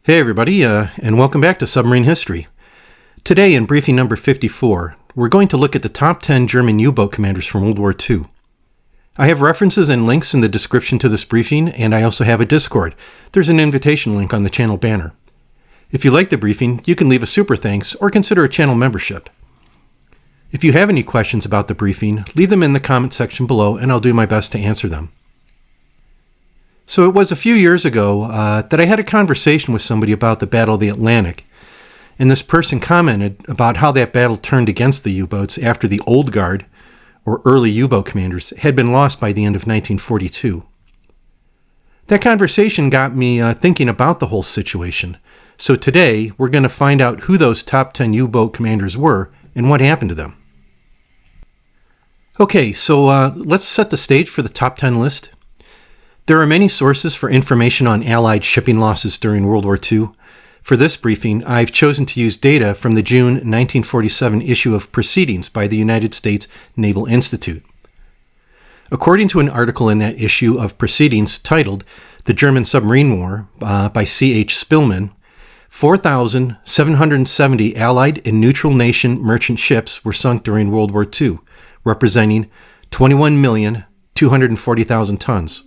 Hey everybody, and welcome back to Submarine History. Today in briefing number 54, we're going to look at the top 10 German U-boat commanders from World War II. I have references and links in the description to this briefing, and I also have a Discord. There's an invitation link on the channel banner. If you like the briefing, you can leave a super thanks or consider a channel membership. If you have any questions about the briefing, leave them in the comment section below and I'll do my best to answer them. So it was a few years ago that I had a conversation with somebody about the Battle of the Atlantic, and this person commented about how that battle turned against the U-boats after the Old Guard, or early U-boat commanders, had been lost by the end of 1942. That conversation got me thinking about the whole situation, so today we're going to find out who those top 10 U-boat commanders were and what happened to them. Okay, so let's set the stage for the top 10 list. There are many sources for information on Allied shipping losses during World War II. For this briefing, I've chosen to use data from the June 1947 issue of Proceedings by the United States Naval Institute. According to an article in that issue of Proceedings titled The German Submarine War by C.H. Spillman, 4,770 Allied and neutral nation merchant ships were sunk during World War II, representing 21,240,000 tons.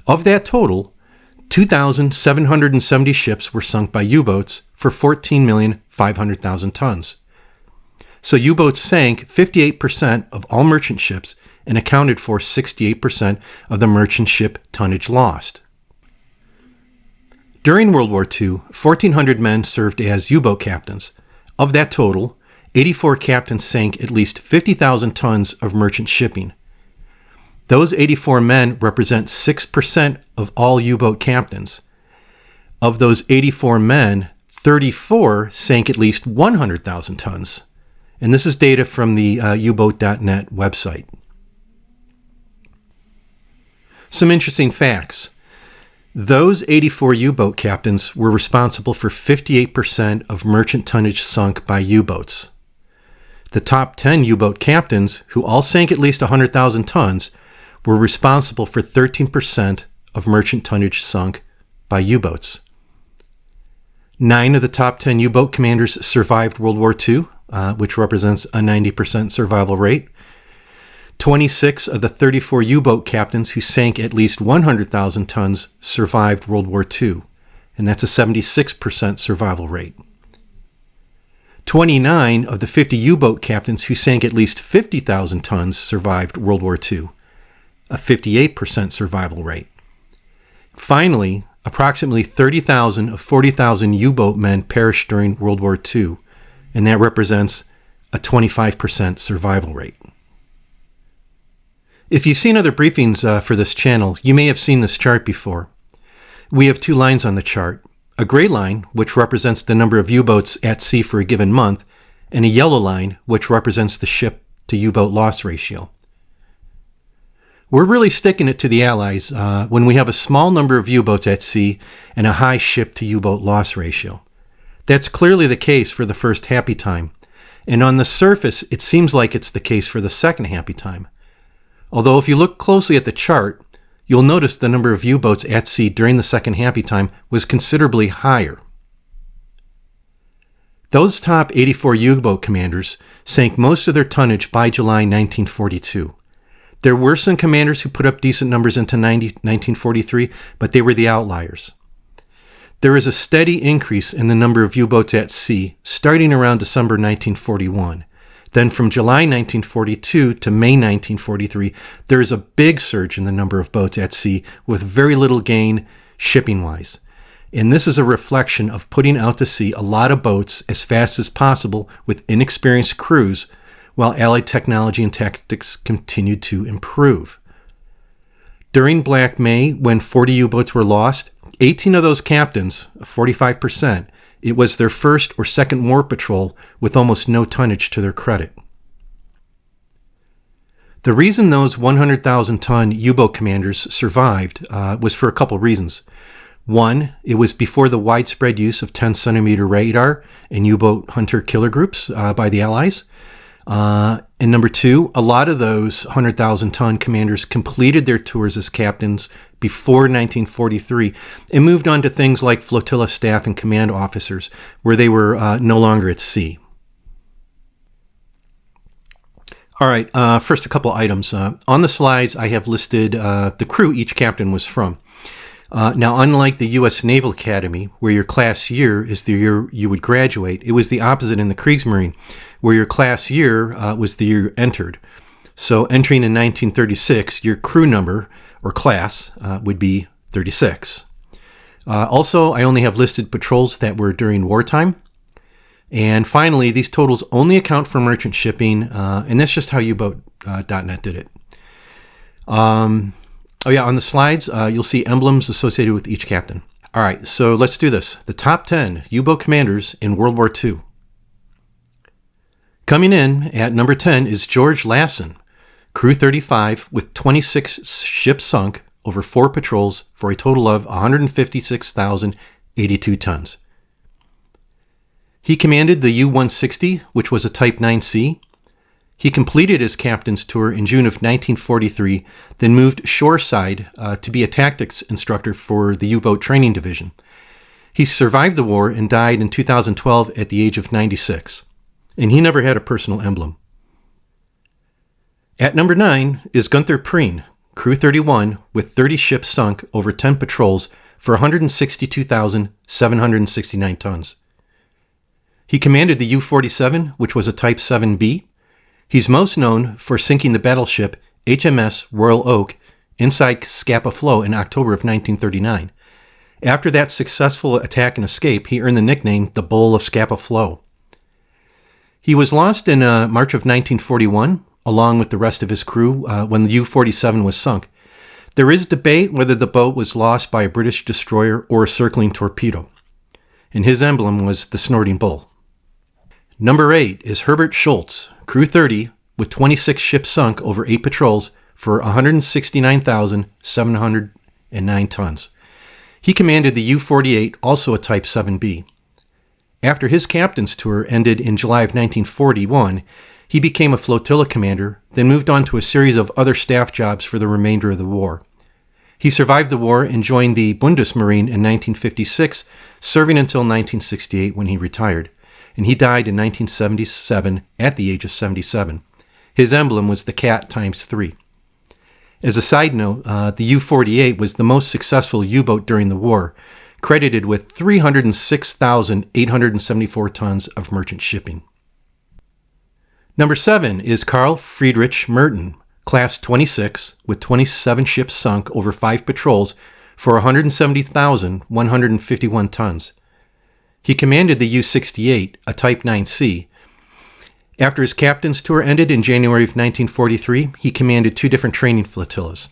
Of that total, 2,770 ships were sunk by U-boats for 14,500,000 tons. So U-boats sank 58% of all merchant ships and accounted for 68% of the merchant ship tonnage lost. During World War II, 1,400 men served as U-boat captains. Of that total, 84 captains sank at least 50,000 tons of merchant shipping. Those 84 men represent 6% of all U-boat captains. Of those 84 men, 34 sank at least 100,000 tons. And this is data from the U-boat.net website. Some interesting facts. Those 84 U-boat captains were responsible for 58% of merchant tonnage sunk by U-boats. The top 10 U-boat captains, who all sank at least 100,000 tons, were responsible for 13% of merchant tonnage sunk by U-boats. 9 of the top 10 U-boat commanders survived World War II, which represents a 90% survival rate. 26 of the 34 U-boat captains who sank at least 100,000 tons survived World War II, and that's a 76% survival rate. 29 of the 50 U-boat captains who sank at least 50,000 tons survived World War II, a 58% survival rate. Finally, approximately 30,000 of 40,000 U-boat men perished during World War II, and that represents a 25% survival rate. If you've seen other briefings for this channel, you may have seen this chart before. We have two lines on the chart, a gray line, which represents the number of U-boats at sea for a given month, and a yellow line, which represents the ship to U-boat loss ratio. We're really sticking it to the Allies when we have a small number of U-boats at sea and a high ship-to-U-boat loss ratio. That's clearly the case for the first happy time, and on the surface it seems like it's the case for the second happy time. Although if you look closely at the chart, you'll notice the number of U-boats at sea during the second happy time was considerably higher. Those top 84 U-boat commanders sank most of their tonnage by July 1942. There were some commanders who put up decent numbers into 1943, but they were the outliers. There is a steady increase in the number of U-boats at sea starting around December 1941. Then from July 1942 to May 1943, there is a big surge in the number of boats at sea with very little gain shipping-wise. And this is a reflection of putting out to sea a lot of boats as fast as possible with inexperienced crews, while Allied technology and tactics continued to improve. During Black May, when 40 U-boats were lost, 18 of those captains, 45%, it was their first or second war patrol with almost no tonnage to their credit. The reason those 100,000-ton U-boat commanders survived was for a couple reasons. One, it was before the widespread use of 10-centimeter radar and U-boat hunter-killer groups by the Allies. And number two, a lot of those 100,000-ton commanders completed their tours as captains before 1943 and moved on to things like flotilla staff and command officers, where they were no longer at sea. All right, first a couple items. On the slides, I have listed the crew each captain was from. Now, unlike the U.S. Naval Academy, where your class year is the year you would graduate, it was the opposite in the Kriegsmarine, where your class year was the year you entered. So entering in 1936, your crew number, or class, would be 36. Also, I only have listed patrols that were during wartime. And finally, these totals only account for merchant shipping, and that's just how U-boat.net did it. On the slides, you'll see emblems associated with each captain. All right, so let's do this. The top 10 U-boat commanders in World War II. Coming in at number 10 is George Lassen, crew 35 with 26 ships sunk over 4 patrols for a total of 156,082 tons. He commanded the U-160, which was a Type 9C. He completed his captain's tour in June of 1943, then moved shoreside to be a tactics instructor for the U-boat training division. He survived the war and died in 2012 at the age of 96, and he never had a personal emblem. At number 9 is Gunther Preen, crew 31, with 30 ships sunk over 10 patrols for 162,769 tons. He commanded the U-47, which was a Type 7B. He's most known for sinking the battleship HMS Royal Oak inside Scapa Flow in October of 1939. After that successful attack and escape, he earned the nickname the Bull of Scapa Flow. He was lost in March of 1941, along with the rest of his crew, when the U-47 was sunk. There is debate whether the boat was lost by a British destroyer or a circling torpedo, and his emblem was the Snorting Bull. Number 8 is Herbert Schultz, crew 30, with 26 ships sunk over 8 patrols for 169,709 tons. He commanded the U-48, also a Type 7B. After his captain's tour ended in July of 1941, he became a flotilla commander, then moved on to a series of other staff jobs for the remainder of the war. He survived the war and joined the Bundesmarine in 1956, serving until 1968 when he retired, and he died in 1977 at the age of 77. His emblem was the cat ×3. As a side note, the U-48 was the most successful U-boat during the war, credited with 306,874 tons of merchant shipping. Number 7 is Carl Friedrich Merton, class 26, with 27 ships sunk over 5 patrols for 170,151 tons. He commanded the U-68, a Type 9C. After his captain's tour ended in January of 1943, he commanded 2 different training flotillas.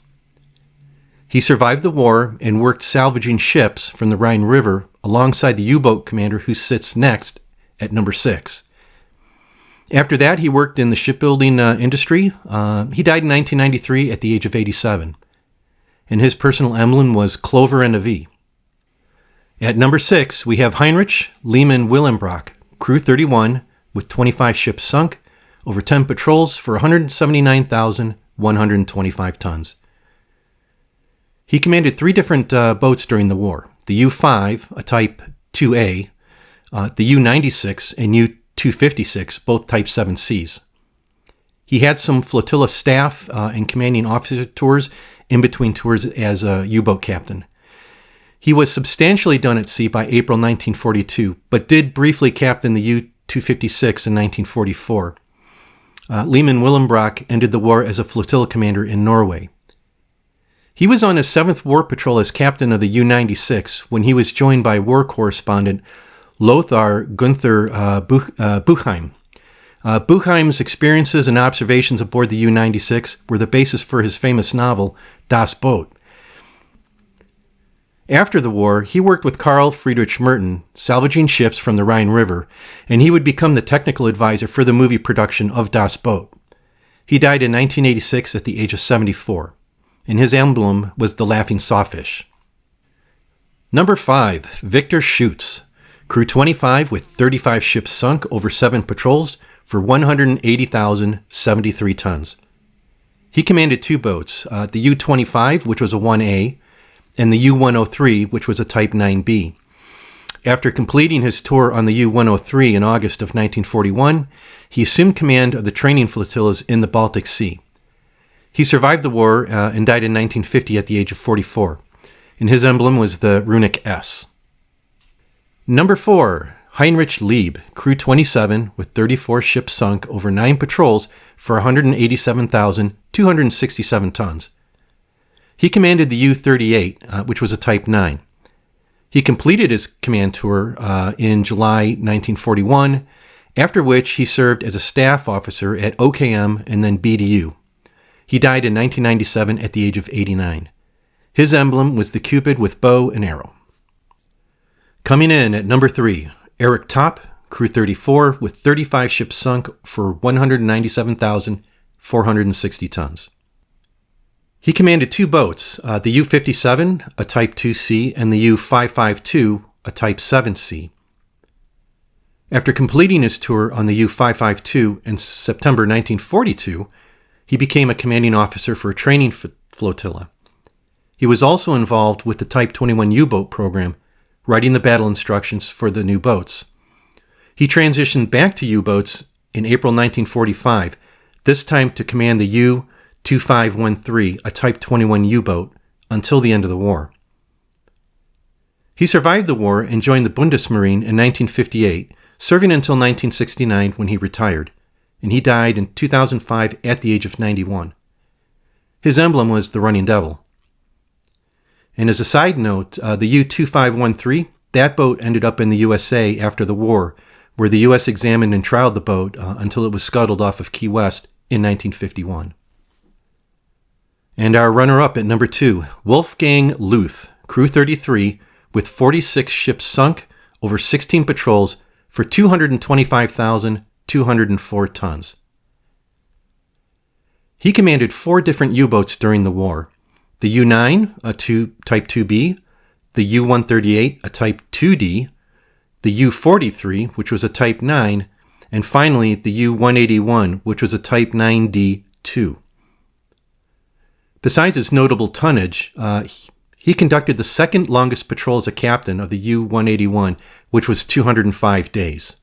He survived the war and worked salvaging ships from the Rhine River alongside the U-boat commander who sits next at number 6. After that, he worked in the shipbuilding industry. He died in 1993 at the age of 87, and his personal emblem was Clover and a V. At number 6, we have Heinrich Lehmann Willenbrock, crew 31, with 25 ships sunk, over 10 patrols for 179,125 tons. He commanded 3 different boats during the war: the U-5, a Type 2A, the U-96, and U-256, both Type 7Cs. He had some flotilla staff and commanding officer tours in between tours as a U-boat captain. He was substantially done at sea by April 1942, but did briefly captain the U-256 in 1944. Lehmann Willenbrock ended the war as a flotilla commander in Norway. He was on his 7th war patrol as captain of the U-96 when he was joined by war correspondent Lothar Gunther Buchheim. Buchheim's experiences and observations aboard the U-96 were the basis for his famous novel, Das Boot. After the war, he worked with Carl Friedrich Merton, salvaging ships from the Rhine River, and he would become the technical advisor for the movie production of Das Boot. He died in 1986 at the age of 74, and his emblem was the laughing sawfish. Number 5, Victor Schutz, crew 25 with 35 ships sunk over 7 patrols for 180,073 tons. He commanded 2 boats, the U-25, which was a 1A, and the U-103, which was a Type 9B. After completing his tour on the U-103 in August of 1941, he assumed command of the training flotillas in the Baltic Sea. He survived the war and died in 1950 at the age of 44, and his emblem was the runic S. Number 4, Heinrich Lieb, Crew 27, with 34 ships sunk over 9 patrols for 187,267 tons. He commanded the U-38, which was a Type 9. He completed his command tour in July 1941, after which he served as a staff officer at OKM and then BDU. He died in 1997 at the age of 89. His emblem was the Cupid with bow and arrow. Coming in at number 3, Eric Topp, Crew 34, with 35 ships sunk for 197,460 tons. He commanded 2 boats, the U-57, a Type 2C, and the U-552, a Type 7C. After completing his tour on the U-552 in September 1942, he became a commanding officer for a training flotilla. He was also involved with the Type 21 U-boat program, writing the battle instructions for the new boats. He transitioned back to U-boats in April 1945, this time to command the U-2513, a Type 21 U-boat, until the end of the war. He survived the war and joined the Bundesmarine in 1958, serving until 1969 when he retired, and he died in 2005 at the age of 91. His emblem was the Running Devil. And as a side note, the U-2513, that boat ended up in the USA after the war, where the U.S. examined and trialed the boat until it was scuttled off of Key West in 1951. And our runner-up at number 2, Wolfgang Luth, Crew 33, with 46 ships sunk over 16 patrols for 225,204 tons. He commanded 4 different U-boats during the war: the U-9, a Type 2B, the U-138, a Type 2D, the U-43, which was a Type 9, and finally the U-181, which was a Type 9D2. Besides its notable tonnage, he conducted the second longest patrol as a captain of the U-181, which was 205 days.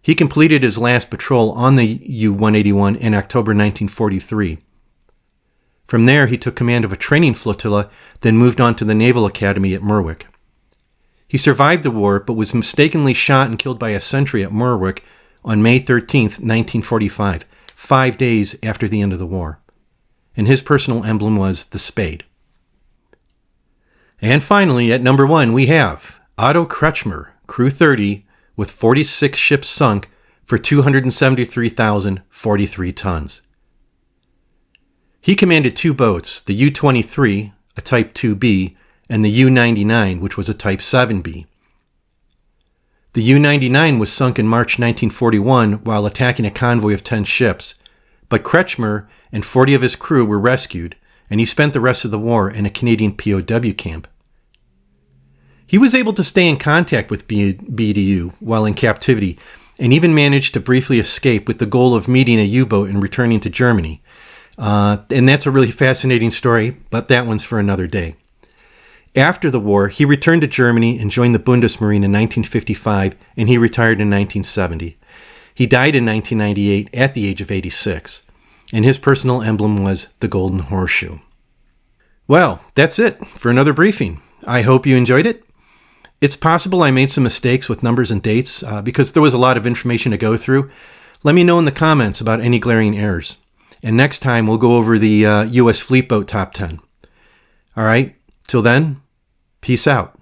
He completed his last patrol on the U-181 in October 1943. From there, he took command of a training flotilla, then moved on to the Naval Academy at Merwick. He survived the war, but was mistakenly shot and killed by a sentry at Merwick on May 13, 1945, 5 days after the end of the war. And his personal emblem was the spade. And finally, at number 1, we have Otto Kretschmer, Crew 30, with 46 ships sunk for 273,043 tons. He commanded 2 boats, the U-23, a Type 2B, and the U-99, which was a Type 7B. The U-99 was sunk in March 1941 while attacking a convoy of 10 ships, but Kretschmer and 40 of his crew were rescued, and he spent the rest of the war in a Canadian POW camp. He was able to stay in contact with BDU while in captivity, and even managed to briefly escape with the goal of meeting a U-boat and returning to Germany. And that's a really fascinating story, but that one's for another day. After the war, he returned to Germany and joined the Bundesmarine in 1955, and he retired in 1970. He died in 1998 at the age of 86, and his personal emblem was the Golden Horseshoe. Well, that's it for another briefing. I hope you enjoyed it. It's possible I made some mistakes with numbers and dates because there was a lot of information to go through. Let me know in the comments about any glaring errors. And next time we'll go over the U.S. Fleet Boat Top 10. All right, till then, peace out.